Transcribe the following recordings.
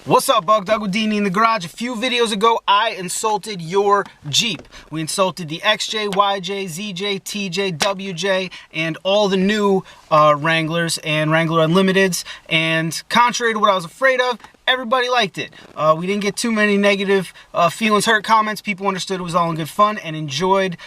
What's up, Bug Dog with D&E in the garage? A few videos ago, I insulted your Jeep. We insulted the XJ, YJ, ZJ, TJ, WJ, and all the new Wranglers and Wrangler Unlimiteds. And contrary to what I was afraid of, everybody liked it. We didn't get too many negative feelings hurt comments. People understood it was all in good fun and enjoyed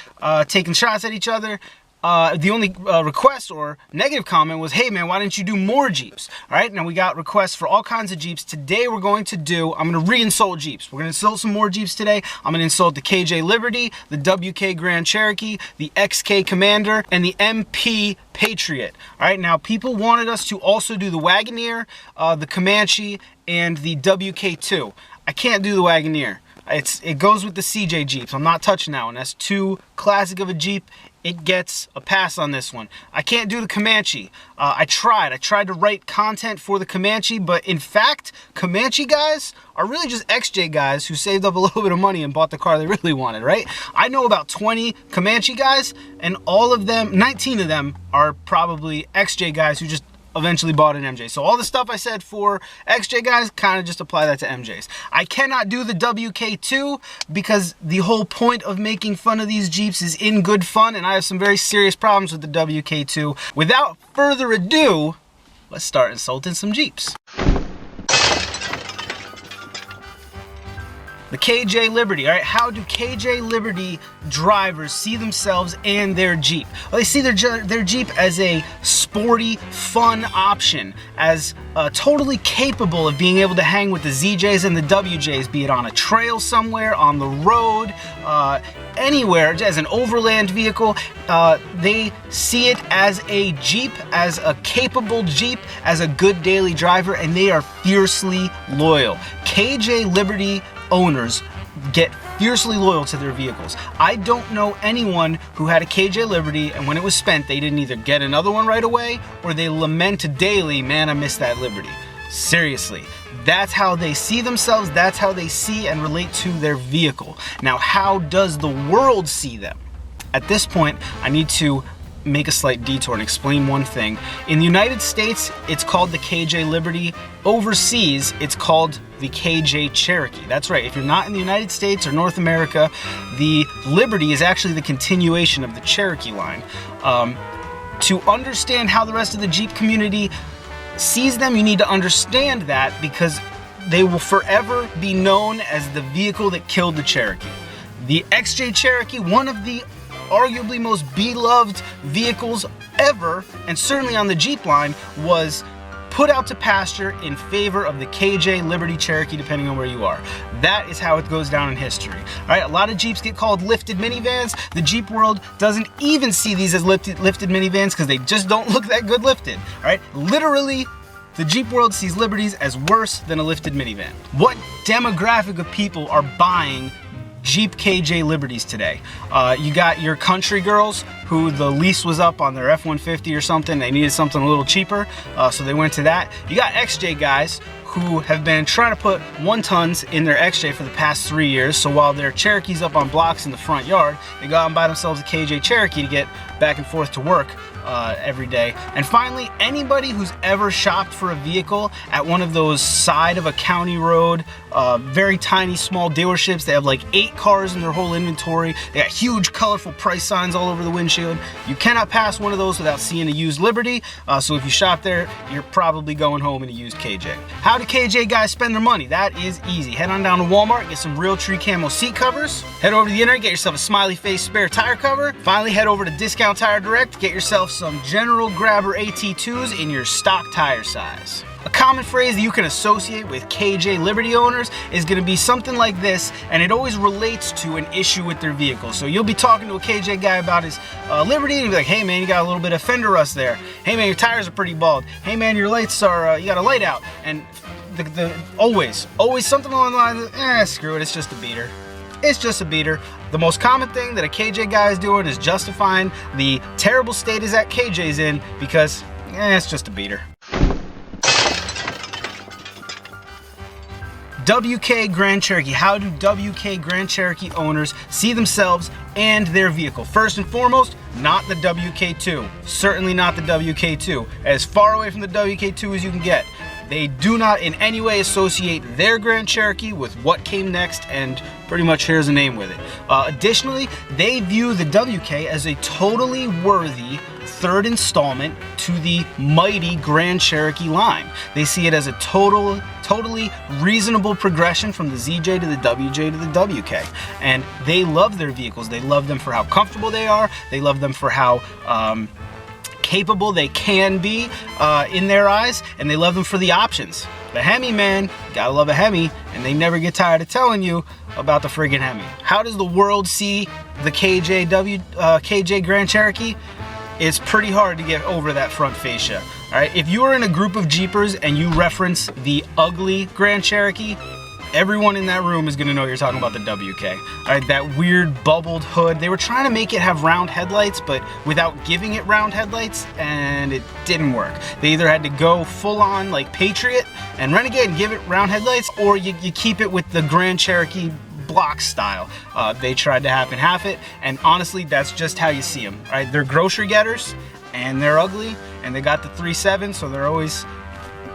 taking shots at each other. The only request or negative comment was, hey man, why didn't you do more Jeeps? All right, now we got requests for all kinds of Jeeps. Today I'm going to re-insult Jeeps. We're going to insult some more Jeeps today. I'm going to insult the KJ Liberty, the WK Grand Cherokee, the XK Commander, and the MP Patriot. All right, now people wanted us to also do the Wagoneer, the Comanche, and the WK2. I can't do the Wagoneer. It goes with the CJ Jeeps. I'm not touching that one. That's too classic of a Jeep. It gets a pass on this one. I can't do the Comanche. I tried to write content for the Comanche, but in fact, Comanche guys are really just XJ guys who saved up a little bit of money and bought the car they really wanted, right? I know about 20 Comanche guys, and all of them, 19 of them, are probably XJ guys who just eventually bought an MJ. So all the stuff I said for XJ guys, kind of just apply that to MJs. I cannot do the WK2 because the whole point of making fun of these Jeeps is in good fun, and I have some very serious problems with the WK2. Without further ado, let's start insulting some Jeeps. The KJ Liberty, all right? How do KJ Liberty drivers see themselves and their Jeep? Well, they see their Jeep as a sporty, fun option, as totally capable of being able to hang with the ZJs and the WJs, be it on a trail somewhere, on the road, anywhere, as an overland vehicle. They see it as a Jeep, as a capable Jeep, as a good daily driver, and they are fiercely loyal. KJ Liberty owners get fiercely loyal to their vehicles. I don't know anyone who had a KJ Liberty and when it was spent, they didn't either get another one right away or they lament daily, man, I miss that Liberty. Seriously, that's how they see themselves. That's how they see and relate to their vehicle. Now, how does the world see them? At this point, I need to make a slight detour and explain one thing. In the United States, it's called the KJ Liberty. Overseas, it's called the KJ Cherokee. That's right. If you're not in the United States or North America, the Liberty is actually the continuation of the Cherokee line. To understand how the rest of the Jeep community sees them, you need to understand that because they will forever be known as the vehicle that killed the Cherokee. The XJ Cherokee, one of the arguably most beloved vehicles ever, and certainly on the Jeep line, was put out to pasture in favor of the KJ Liberty Cherokee, depending on where you are. That is how it goes down in history. All right, a lot of Jeeps get called lifted minivans. The Jeep world doesn't even see these as lifted minivans because they just don't look that good lifted. All right, literally, the Jeep world sees Liberties as worse than a lifted minivan. What demographic of people are buying Jeep KJ Liberties today? You got your country girls who the lease was up on their F-150 or something. They needed something a little cheaper, so they went to that. You got XJ guys who have been trying to put 1-tons in their XJ for the past 3 years. So while their Cherokee's up on blocks in the front yard, they go out and buy themselves a KJ Cherokee to get back and forth to work every day. And finally, anybody who's ever shopped for a vehicle at one of those side of a county road, very tiny, small dealerships, they have like 8 cars in their whole inventory. They got huge, colorful price signs all over the windshield. You cannot pass one of those without seeing a used Liberty. So if you shop there, you're probably going home in a used KJ. How do KJ guys spend their money? That is easy. Head on down to Walmart, get some Realtree camo seat covers. Head over to the internet, get yourself a smiley face spare tire cover. Finally, head over to Discount Tire Direct, get yourself some General Grabber AT2s in your stock tire size. A common phrase that you can associate with KJ Liberty owners is going to be something like this, and it always relates to an issue with their vehicle. So you'll be talking to a KJ guy about his Liberty, and he'll be like, hey man, you got a little bit of fender rust there. Hey man, your tires are pretty bald. Hey man, your lights are, you got a light out. And always something along the lines of, screw it, it's just a beater. It's just a beater. The most common thing that a KJ guy is doing is justifying the terrible state is that KJ's in because it's just a beater. WK Grand Cherokee. How do WK Grand Cherokee owners see themselves and their vehicle? First and foremost, not the WK2. Certainly not the WK2. As far away from the WK2 as you can get. They do not in any way associate their Grand Cherokee with what came next and pretty much shares a name with it. Additionally, they view the WK as a totally worthy third installment to the mighty Grand Cherokee line. They see it as a totally reasonable progression from the ZJ to the WJ to the WK. And they love their vehicles. They love them for how comfortable they are. They love them for how capable they can be in their eyes, and they love them for the options. The Hemi, man, gotta love a Hemi, and they never get tired of telling you about the friggin' Hemi. How does the world see the KJ Grand Cherokee? It's pretty hard to get over that front fascia. All right, if you are in a group of Jeepers and you reference the ugly Grand Cherokee, everyone in that room is gonna know you're talking about the WK. All right, that weird bubbled hood. They were trying to make it have round headlights, but without giving it round headlights, and it didn't work. They either had to go full on like Patriot and Renegade and give it round headlights, or you keep it with the Grand Cherokee block style. They tried to half it, and honestly, that's just how you see them. All right, they're grocery getters, and they're ugly, and they got the 3.7, so they're always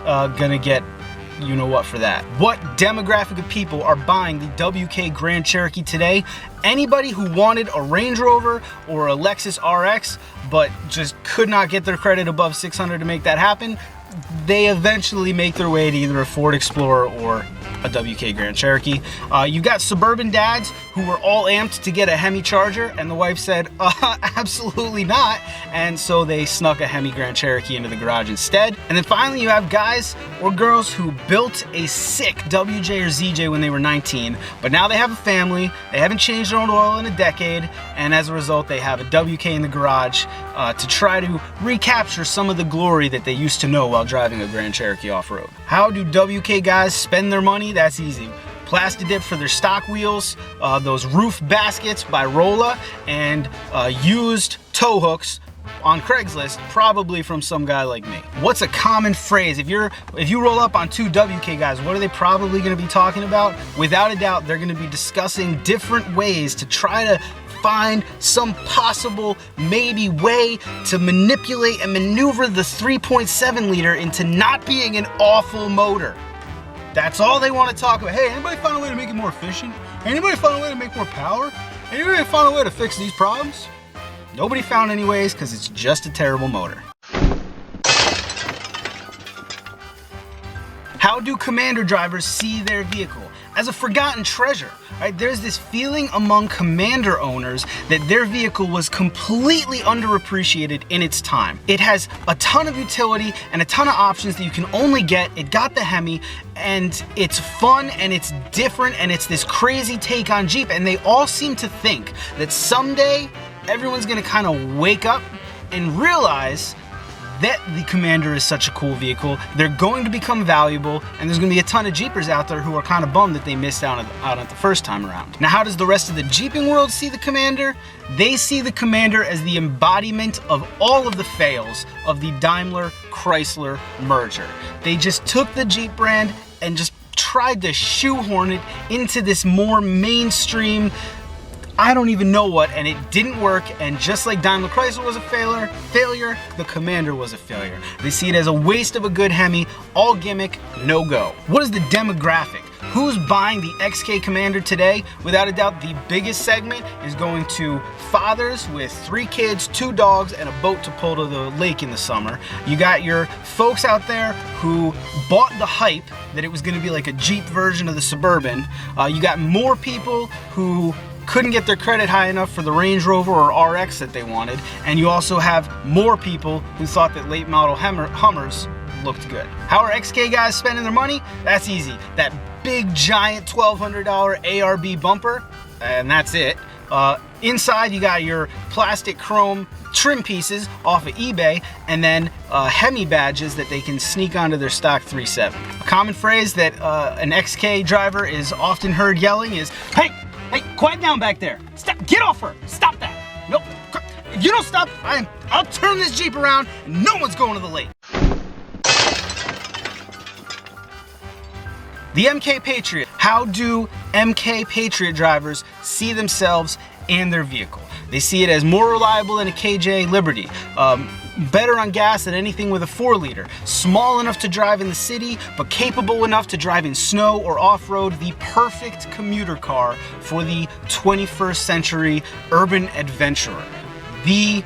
gonna get you know what for that. What demographic of people are buying the WK Grand Cherokee today? Anybody who wanted a Range Rover or a Lexus RX, but just could not get their credit above 600 to make that happen, they eventually make their way to either a Ford Explorer or a WK Grand Cherokee. You got suburban dads who were all amped to get a Hemi Charger, and the wife said, absolutely not, and so they snuck a Hemi Grand Cherokee into the garage instead. And then finally you have guys or girls who built a sick WJ or ZJ when they were 19, but now they have a family, they haven't changed their own oil in a decade, and as a result they have a WK in the garage to try to recapture some of the glory that they used to know while driving a Grand Cherokee off-road. How do WK guys spend their money? That's easy. Plasti dip for their stock wheels, those roof baskets by Rolla, and used tow hooks on Craigslist, probably from some guy like me. What's a common phrase? If you roll up on two WK guys, what are they probably going to be talking about? Without a doubt, they're going to be discussing different ways to try to find some possible maybe way to manipulate and maneuver the 3.7 liter into not being an awful motor. That's all they want to talk about. Hey, anybody find a way to make it more efficient? Anybody find a way to make more power? Anybody find a way to fix these problems? Nobody found any ways because it's just a terrible motor. How do Commander drivers see their vehicle? As a forgotten treasure, right? There's this feeling among Commander owners that their vehicle was completely underappreciated in its time. It has a ton of utility and a ton of options that you can only get. It got the Hemi, and it's fun and it's different and it's this crazy take on Jeep, and they all seem to think that someday everyone's gonna kind of wake up and realize that the Commander is such a cool vehicle. They're going to become valuable, and there's going to be a ton of Jeepers out there who are kind of bummed that they missed out on it the first time around. Now, how does the rest of the Jeeping world see the Commander? They see the Commander as the embodiment of all of the fails of the Daimler-Chrysler merger. They just took the Jeep brand and just tried to shoehorn it into this more mainstream, I don't even know what, and it didn't work. And just like Daimler Chrysler was a failure, the Commander was a failure. They see it as a waste of a good Hemi, all gimmick, no go. What is the demographic? Who's buying the XK Commander today? Without a doubt, the biggest segment is going to fathers with 3 kids, 2 dogs, and a boat to pull to the lake in the summer. You got your folks out there who bought the hype that it was going to be like a Jeep version of the Suburban. You got more people who couldn't get their credit high enough for the Range Rover or RX that they wanted, and you also have more people who thought that late model Hummers looked good. How are XK guys spending their money? That's easy. That big giant $1,200 ARB bumper, and that's it. Inside you got your plastic chrome trim pieces off of eBay, and then Hemi badges that they can sneak onto their stock 3.7. A common phrase that an XK driver is often heard yelling is, "Hey, quiet down back there. Stop, get off her. Stop that. Nope. If you don't stop, I'll turn this Jeep around and no one's going to the lake." The MK Patriot. How do MK Patriot drivers see themselves and their vehicle? They see it as more reliable than a KJ Liberty. better on gas than anything with a 4-liter. Small enough to drive in the city, but capable enough to drive in snow or off-road. The perfect commuter car for the 21st century urban adventurer. The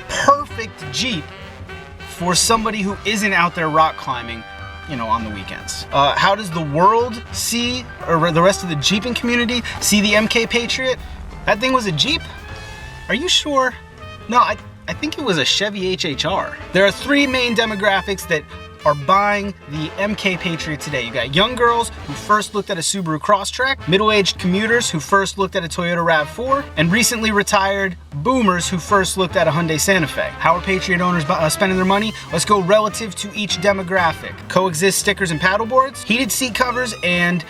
perfect Jeep for somebody who isn't out there rock climbing, you know, on the weekends. How does the world see, or the rest of the Jeeping community see the MP Patriot? That thing was a Jeep? Are you sure? No, I think it was a Chevy HHR. There are 3 main demographics that are buying the MP Patriot today. You got young girls who first looked at a Subaru Crosstrek, middle-aged commuters who first looked at a Toyota RAV4, and recently retired boomers who first looked at a Hyundai Santa Fe. How are Patriot owners spending their money? Let's go relative to each demographic. Coexist stickers and paddle boards, heated seat covers, and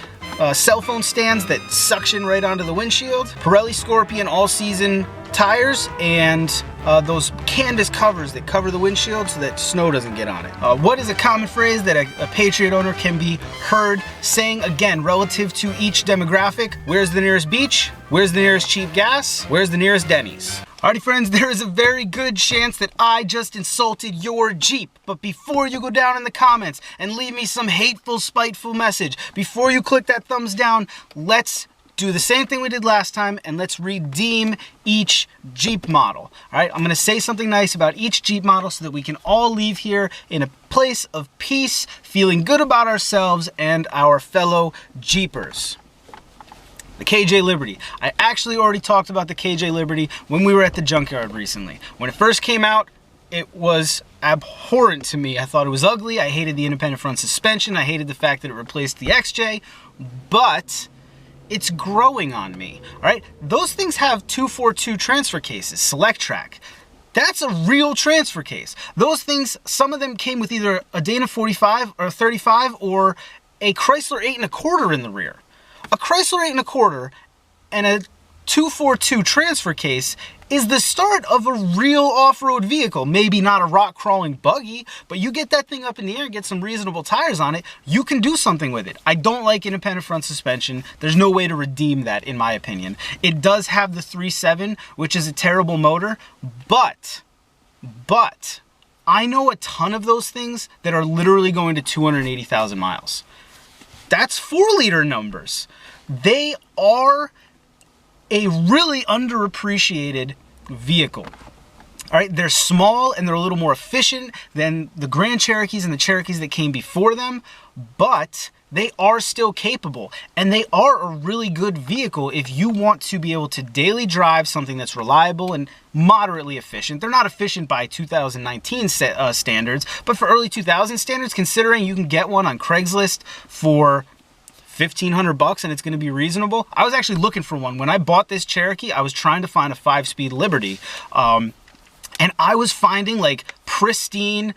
cell phone stands that suction right onto the windshield, Pirelli Scorpion all-season tires, and those canvas covers that cover the windshield so that snow doesn't get on it. What is a common phrase that a Patriot owner can be heard saying, again, relative to each demographic? Where's the nearest beach? Where's the nearest cheap gas? Where's the nearest Denny's? Alrighty friends, there is a very good chance that I just insulted your Jeep. But before you go down in the comments and leave me some hateful, spiteful message, before you click that thumbs down, let's do the same thing we did last time and let's redeem each Jeep model. All right, I'm gonna say something nice about each Jeep model so that we can all leave here in a place of peace, feeling good about ourselves and our fellow Jeepers. The KJ Liberty. I actually already talked about the KJ Liberty when we were at the junkyard recently. When it first came out, it was abhorrent to me. I thought it was ugly. I hated the independent front suspension. I hated the fact that it replaced the XJ, but it's growing on me, all right? Those things have 242 transfer cases, Select Track. That's a real transfer case. Those things, some of them came with either a Dana 45 or a 35 or a Chrysler 8 1/4 in the rear. A Chrysler 8 1/4 and a 242 transfer case is the start of a real off-road vehicle. Maybe not a rock-crawling buggy, but you get that thing up in the air, get some reasonable tires on it, you can do something with it. I don't like independent front suspension. There's no way to redeem that, in my opinion. It does have the 3.7, which is a terrible motor, but I know a ton of those things that are literally going to 280,000 miles. That's 4-liter numbers. They are a really underappreciated vehicle. All right, they're small and they're a little more efficient than the Grand Cherokees and the Cherokees that came before them, but they are still capable and they are a really good vehicle if you want to be able to daily drive something that's reliable and moderately efficient. They're not efficient by 2019 standards, but for early 2000 standards, considering you can get one on Craigslist for $1,500 and it's going to be reasonable. I was actually looking for one. When I bought this Cherokee, I was trying to find a 5-speed Liberty. And I was finding like pristine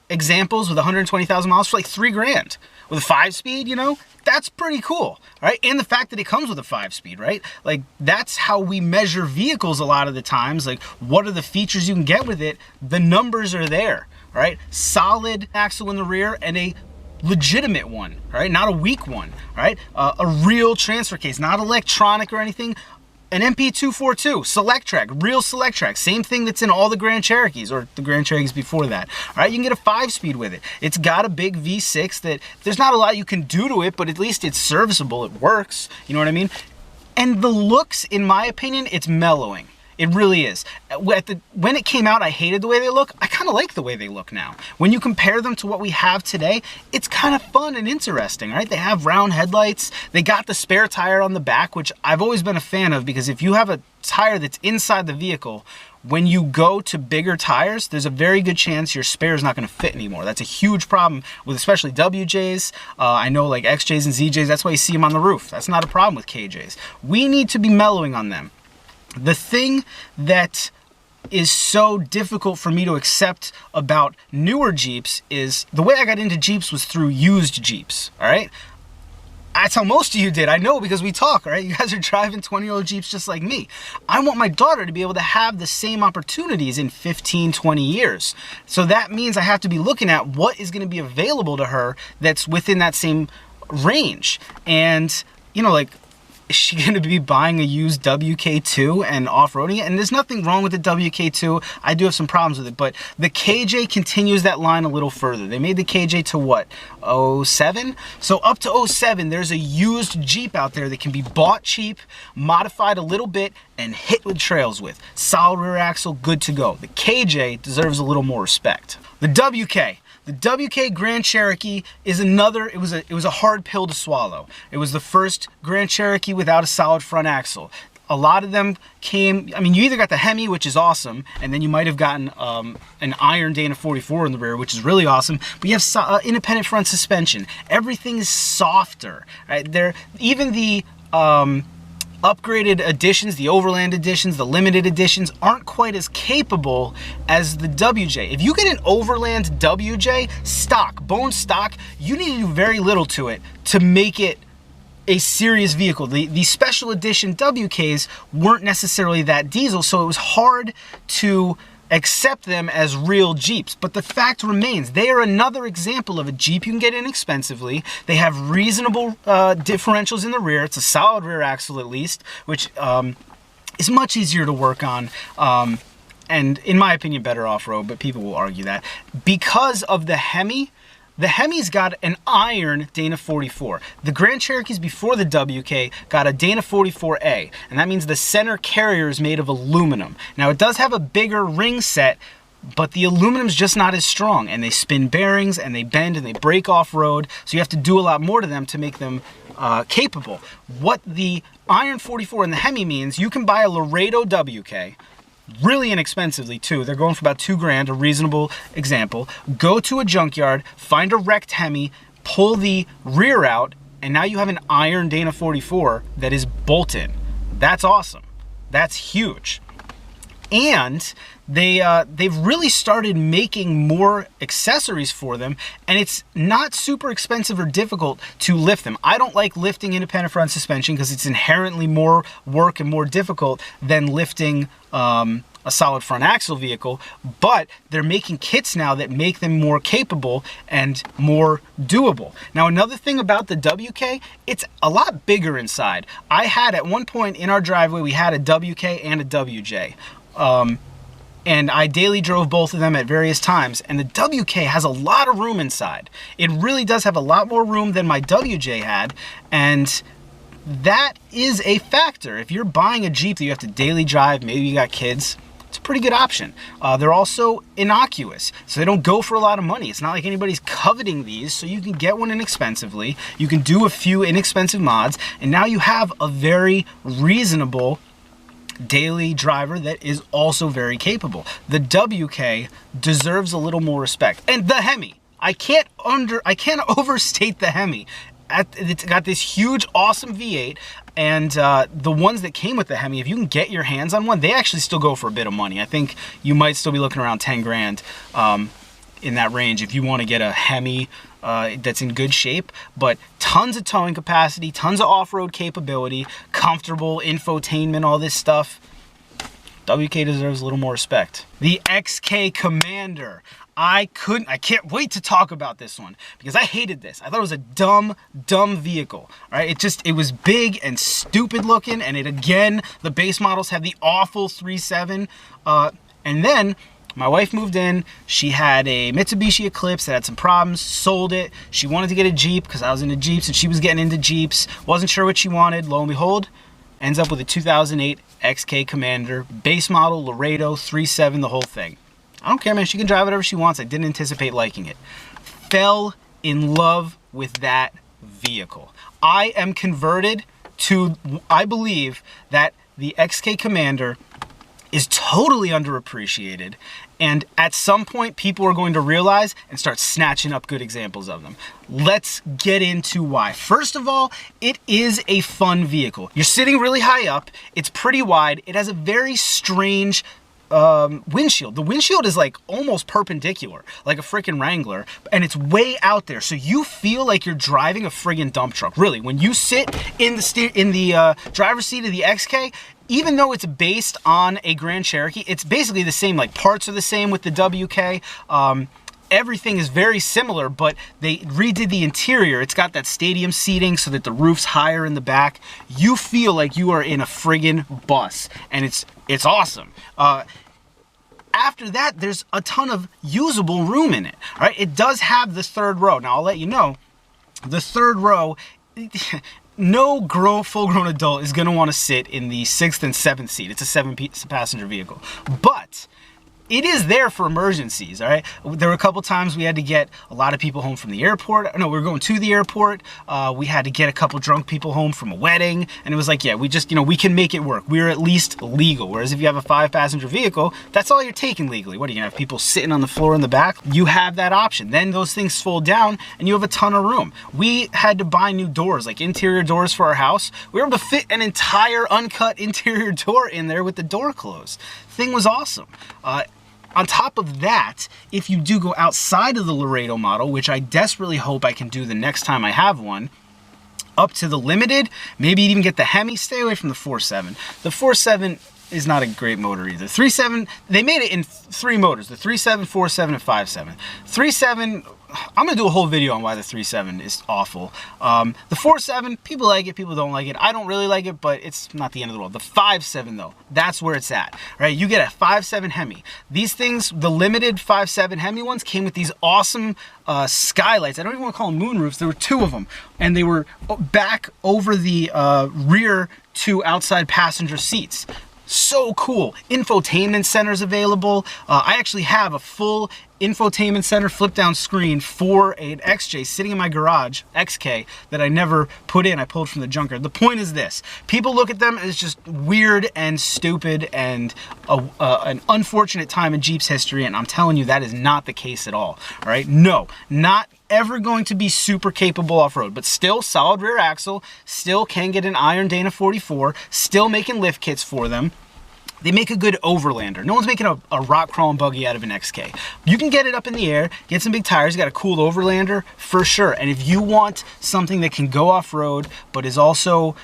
examples with 120,000 miles for like $3,000. With a 5-speed, you know, that's pretty cool, right? And the fact that it comes with a 5-speed, right? Like that's how we measure vehicles a lot of the times. Like what are the features you can get with it? The numbers are there, right? Solid axle in the rear and a legitimate one, right? Not a weak one, right? A real transfer case, not electronic or anything. An MP 242 Select Track, real Select Track, same thing that's in all the Grand Cherokees or the Grand Cherokees before that. All right, you can get a 5-speed with it. It's got a big V6 that there's not a lot you can do to it, but at least it's serviceable. It works. You know what I mean? And the looks, in my opinion, it's mellowing. It really is. When it came out, I hated the way they look. I kind of like the way they look now. When you compare them to what we have today, it's kind of fun and interesting, right? They have round headlights. They got the spare tire on the back, which I've always been a fan of because if you have a tire that's inside the vehicle, when you go to bigger tires, there's a very good chance your spare is not going to fit anymore. That's a huge problem with especially WJs. I know like XJs and ZJs, that's why you see them on the roof. That's not a problem with KJs. We need to be mellowing on them. The thing that is so difficult for me to accept about newer Jeeps is the way I got into Jeeps was through used Jeeps, all right? That's how most of you did. I know because we talk, right? You guys are driving 20-year-old Jeeps just like me. I want my daughter to be able to have the same opportunities in 15, 20 years. So that means I have to be looking at what is going to be available to her that's within that same range. And, you know, like, is she going to be buying a used WK2 and off-roading it? And there's nothing wrong with the WK2. I do have some problems with it, but the KJ continues that line a little further. They made the KJ to what, 07? So up to 07, there's a used Jeep out there that can be bought cheap, modified a little bit, and hit with trails with. Solid rear axle, good to go. The KJ deserves a little more respect. The WK. The WK Grand Cherokee is another, it was a hard pill to swallow. It was the first Grand Cherokee without a solid front axle. A lot of them came, I mean, you either got the Hemi, which is awesome, and then you might have gotten an iron Dana 44 in the rear, which is really awesome, but you have independent front suspension. Everything is softer, right? Even the upgraded editions, the Overland editions, the limited editions aren't quite as capable as the WJ. If you get an Overland WJ, stock, bone stock, you need to do very little to it to make it a serious vehicle. The special edition WKs weren't necessarily that diesel, so it was hard to accept them as real Jeeps. But the fact remains, they are another example of a Jeep you can get inexpensively. They have reasonable differentials in the rear. It's a solid rear axle at least, which is much easier to work on. And in my opinion, better off-road, but people will argue that. Because of the Hemi, the Hemi's got an iron Dana 44. The Grand Cherokees before the WK got a Dana 44A, and that means the center carrier is made of aluminum. Now it does have a bigger ring set, but the aluminum's just not as strong, and they spin bearings, and they bend, and they break off-road, so you have to do a lot more to them to make them capable. What the iron 44 and the Hemi means, you can buy a Laredo WK, really inexpensively too. They're going for about $2 grand, a reasonable example. Go to a junkyard, find a wrecked Hemi, pull the rear out, and now you have an iron Dana 44 that is bolt-in. That's awesome. That's huge. And they've really started making more accessories for them, and it's not super expensive or difficult to lift them. I don't like lifting independent front suspension because it's inherently more work and more difficult than lifting a solid front axle vehicle, but they're making kits now that make them more capable and more doable. Now, another thing about the WK, it's a lot bigger inside. I had at one point in our driveway, we had a WK and a WJ. And I daily drove both of them at various times, and the WK has a lot of room inside. It really does have a lot more room than my WJ had, and that is a factor. If you're buying a Jeep that you have to daily drive, maybe you got kids, it's a pretty good option. They're also innocuous, so they don't go for a lot of money. It's not like anybody's coveting these, so you can get one inexpensively. You can do a few inexpensive mods, and now you have a very reasonable daily driver that is also very capable. The WK deserves a little more respect. And the Hemi, I can't overstate the Hemi. It's got this huge, awesome V8, and the ones that came with the Hemi, if you can get your hands on one, they actually still go for a bit of money. I think you might still be looking around 10 grand in that range if you want to get a Hemi that's in good shape, but tons of towing capacity, tons of off-road capability, comfortable infotainment, all this stuff. WK deserves a little more respect. The XK Commander. I can't wait to talk about this one because I hated this. I thought it was a dumb vehicle. All right, it was big and stupid looking, and again, the base models had the awful 3.7, and then my wife moved in. She had a Mitsubishi Eclipse that had some problems, sold it. She wanted to get a Jeep because I was into Jeeps and she was getting into Jeeps. Wasn't sure what she wanted. Lo and behold, ends up with a 2008 XK Commander, base model, Laredo, 3.7, the whole thing. I don't care, man. She can drive whatever she wants. I didn't anticipate liking it. Fell in love with that vehicle. I am converted to, I believe that the XK Commander is totally underappreciated, and at some point people are going to realize and start snatching up good examples of them. Let's get into why. First of all, it is a fun vehicle. You're sitting really high up, it's pretty wide, it has a very strange windshield. The windshield is like almost perpendicular, like a freaking Wrangler, and it's way out there, so you feel like you're driving a friggin' dump truck. Really, when you sit in the driver's seat of the XK, even though it's based on a Grand Cherokee, it's basically the same, like parts are the same with the WK. everything is very similar, but they redid the interior. It's got that stadium seating so that the roof's higher in the back. You feel like you are in a friggin' bus, and it's awesome. After that, there's a ton of usable room in it. All right, it does have this third row. Now, I'll let you know, the third row, no full-grown adult is going to want to sit in the 6th and 7th seat. It's a 7-passenger vehicle. But it is there for emergencies, all right? There were a couple times we had to get a lot of people home from the airport. No, we were going to the airport. We had to get a couple drunk people home from a wedding. And it was like, yeah, we just, we can make it work. We're at least legal. Whereas if you have a 5-passenger vehicle, that's all you're taking legally. What, are you going to have people sitting on the floor in the back? You have that option. Then those things fold down and you have a ton of room. We had to buy new doors, like interior doors for our house. We were able to fit an entire uncut interior door in there with the door closed. Thing was awesome. On top of that, if you do go outside of the Laredo model, which I desperately hope I can do the next time I have one, up to the Limited, maybe even get the Hemi, stay away from the 4.7. The 4.7 is not a great motor either. 3.7, they made it in 3 motors, the 3.7, 4.7, and 5.7. 3.7, I'm gonna do a whole video on why the 3.7 is awful. The 4.7, people like it, people don't like it. I don't really like it, but it's not the end of the world. The 5.7 though, that's where it's at, right? You get a 5.7 Hemi. These things, the Limited 5.7 Hemi ones came with these awesome skylights. I don't even want to call them moonroofs. There were 2 of them, and they were back over the rear 2 outside passenger seats. So cool. Infotainment centers available. I actually have a full infotainment center flip down screen for an XJ sitting in my garage, XK, that I never put in. I pulled from the junkyard. The point is this: people look at them as just weird and stupid and an unfortunate time in Jeep's history, and I'm telling you that is not the case at all. All right, no, not ever going to be super capable off-road, but still solid rear axle, still can get an iron Dana 44, still making lift kits for them. They make a good overlander. No one's making a rock crawling buggy out of an XK. You can get it up in the air, get some big tires, you got a cool overlander for sure. And if you want something that can go off-road, but is also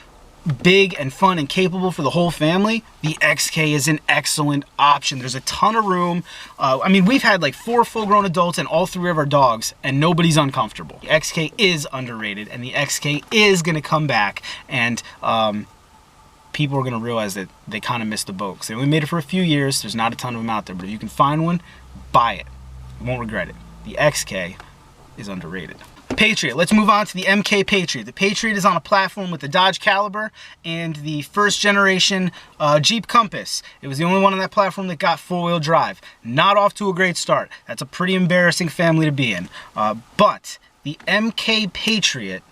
big and fun and capable for the whole family, the XK is an excellent option. There's a ton of room. I mean, we've had like 4 full-grown adults and all 3 of our dogs, and nobody's uncomfortable. The XK is underrated, and the XK is gonna come back, and people are gonna realize that they kind of missed the boat, because they only made it for a few years. There's not a ton of them out there, but if you can find one, buy it. You won't regret it. The XK is underrated. Patriot. Let's move on to the MK Patriot. The Patriot is on a platform with the Dodge Caliber and the first generation Jeep Compass. It was the only one on that platform that got 4-wheel drive. Not off to a great start. That's a pretty embarrassing family to be in. But the MK Patriot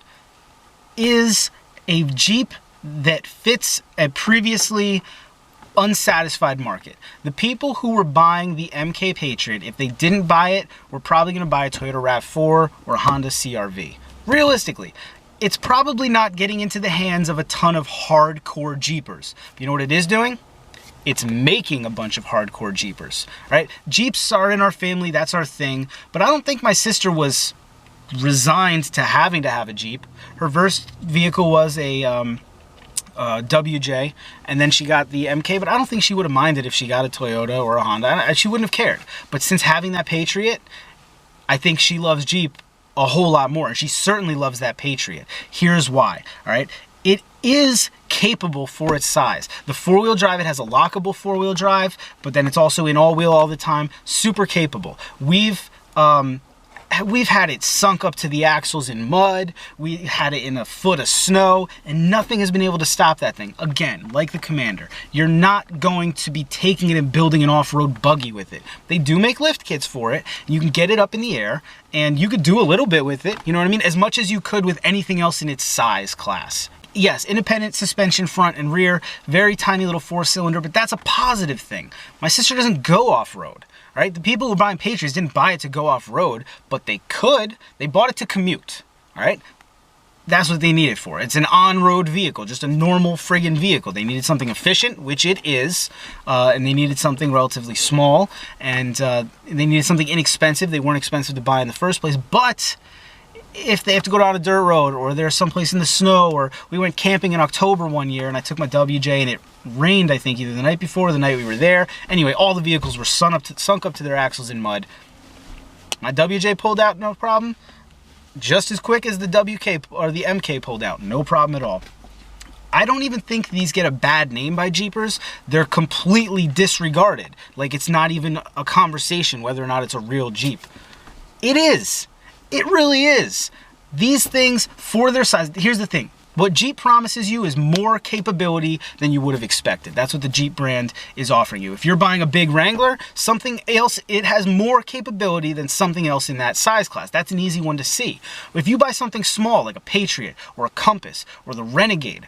is a Jeep that fits a previously unsatisfied market. The people who were buying the MK Patriot, if they didn't buy it, were probably going to buy a Toyota RAV4 or a Honda CR-V. Realistically, it's probably not getting into the hands of a ton of hardcore Jeepers. But you know what it is doing? It's making a bunch of hardcore Jeepers, right? Jeeps are in our family, that's our thing, but I don't think my sister was resigned to having to have a Jeep. Her first vehicle was a WJ, and then she got the MK, but I don't think she would have minded if she got a Toyota or a Honda. She wouldn't have cared. But since having that Patriot, I think she loves Jeep a whole lot more, and she certainly loves that Patriot. Here's why, all right? It is capable for its size. The 4-wheel drive, it has a lockable 4-wheel drive, but then it's also in all-wheel all the time. Super capable. We've had it sunk up to the axles in mud. We had it in a foot of snow, and nothing has been able to stop that thing. Again, like the Commander, you're not going to be taking it and building an off-road buggy with it. They do make lift kits for it. You can get it up in the air, and you could do a little bit with it. You know what I mean? As much as you could with anything else in its size class. Yes, independent suspension front and rear, very tiny little 4-cylinder, but that's a positive thing. My sister doesn't go off-road. Right? The people who are buying Patriots didn't buy it to go off-road, but they could. They bought it to commute. All right? That's what they need it for. It's an on-road vehicle, just a normal friggin' vehicle. They needed something efficient, which it is, and they needed something relatively small, and they needed something inexpensive. They weren't expensive to buy in the first place, but if they have to go down a dirt road, or they're someplace in the snow, or we went camping in October one year and I took my WJ and it rained, I think, either the night before or the night we were there. Anyway, all the vehicles were sunk up to their axles in mud. My WJ pulled out, no problem. Just as quick as the WK or the MK pulled out, no problem at all. I don't even think these get a bad name by Jeepers. They're completely disregarded. Like, it's not even a conversation whether or not it's a real Jeep. It is. It really is. These things, for their size, here's the thing. What Jeep promises you is more capability than you would have expected. That's what the Jeep brand is offering you. If you're buying a big Wrangler, something else, it has more capability than something else in that size class. That's an easy one to see. If you buy something small like a Patriot or a Compass or the Renegade,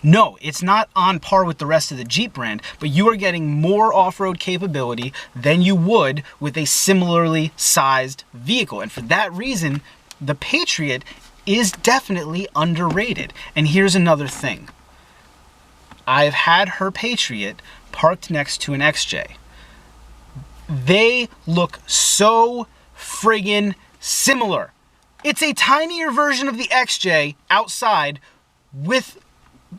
no, it's not on par with the rest of the Jeep brand, but you are getting more off-road capability than you would with a similarly sized vehicle. And for that reason, the Patriot is definitely underrated. And here's another thing. I've had her Patriot parked next to an XJ. They look so friggin' similar. It's a tinier version of the XJ outside with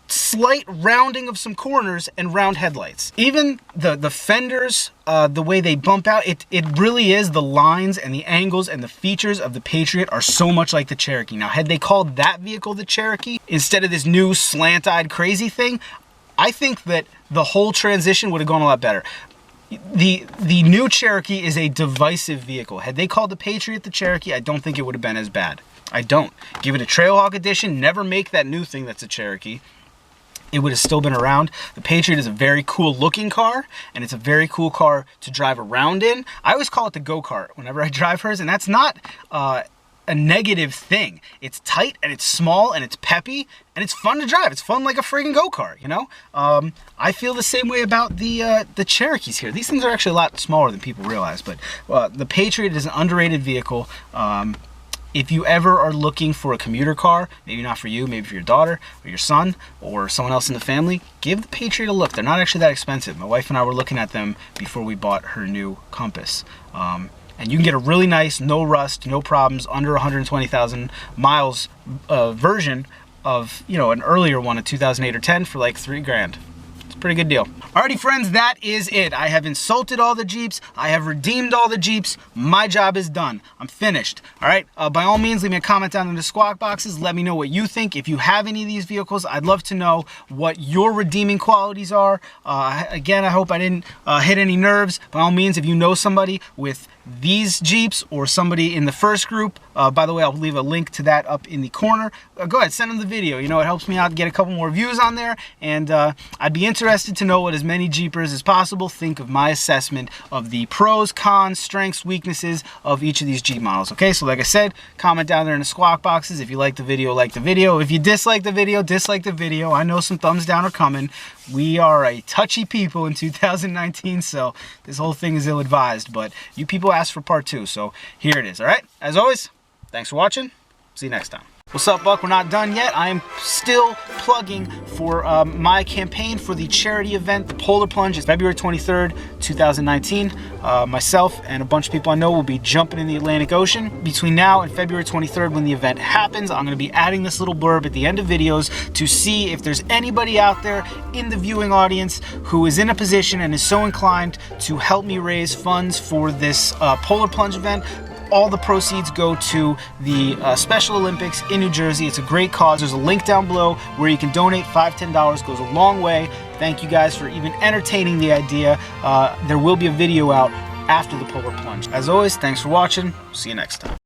slight rounding of some corners and round headlights. Even the fenders, the way they bump out, it really is, the lines and the angles and the features of the Patriot are so much like the Cherokee. Now, had they called that vehicle the Cherokee instead of this new slant-eyed crazy thing, I think that the whole transition would have gone a lot better. The new Cherokee is a divisive vehicle. Had they called the Patriot the Cherokee, I don't think it would have been as bad. I don't. Give it a Trailhawk edition, never make that new thing that's a Cherokee. It would have still been around. The Patriot is a very cool looking car, and it's a very cool car to drive around in. I always call it the go-kart whenever I drive hers, and that's not a negative thing. It's tight, and it's small, and it's peppy, and it's fun to drive. It's fun like a friggin' go-kart, you know? I feel the same way about the Cherokees here. These things are actually a lot smaller than people realize, but the Patriot is an underrated vehicle. If you ever are looking for a commuter car, maybe not for you, maybe for your daughter or your son or someone else in the family, give the Patriot a look. They're not actually that expensive. My wife and I were looking at them before we bought her new Compass. And you can get a really nice, no rust, no problems, under 120,000 miles version of, you know, an earlier one, a 2008 or 10 for like $3 grand. Pretty good deal. Alrighty friends, that is it. I have insulted all the Jeeps. I have redeemed all the Jeeps. My job is done. I'm finished. Alright, by all means, leave me a comment down in the squawk boxes. Let me know what you think. If you have any of these vehicles, I'd love to know what your redeeming qualities are. Again, I hope I didn't hit any nerves. By all means, if you know somebody with these Jeeps or somebody in the first group, by the way, I'll leave a link to that up in the corner. Go ahead, send them the video. You know, it helps me out to get a couple more views on there, and I'd be interested to know what as many Jeepers as possible think of my assessment of the pros, cons, strengths, weaknesses of each of these Jeep models. Okay, so like I said, comment down there in the squawk boxes. If you like the video, like the video. If you dislike the video, dislike the video. I know some thumbs down are coming. We are a touchy people in 2019, so this whole thing is ill-advised, but you people asked for part 2, so here it is. All right, as always, thanks for watching. See you next time. What's up, Buck? We're not done yet. I am still plugging for my campaign for the charity event. The Polar Plunge is February 23rd, 2019. Myself and a bunch of people I know will be jumping in the Atlantic Ocean. Between now and February 23rd, when the event happens, I'm going to be adding this little blurb at the end of videos to see if there's anybody out there in the viewing audience who is in a position and is so inclined to help me raise funds for this Polar Plunge event. All the proceeds go to the Special Olympics in New Jersey. It's a great cause. There's a link down below where you can donate. $5, $10 goes a long way. Thank you guys for even entertaining the idea. There will be a video out after the Polar Plunge. As always, thanks for watching. See you next time.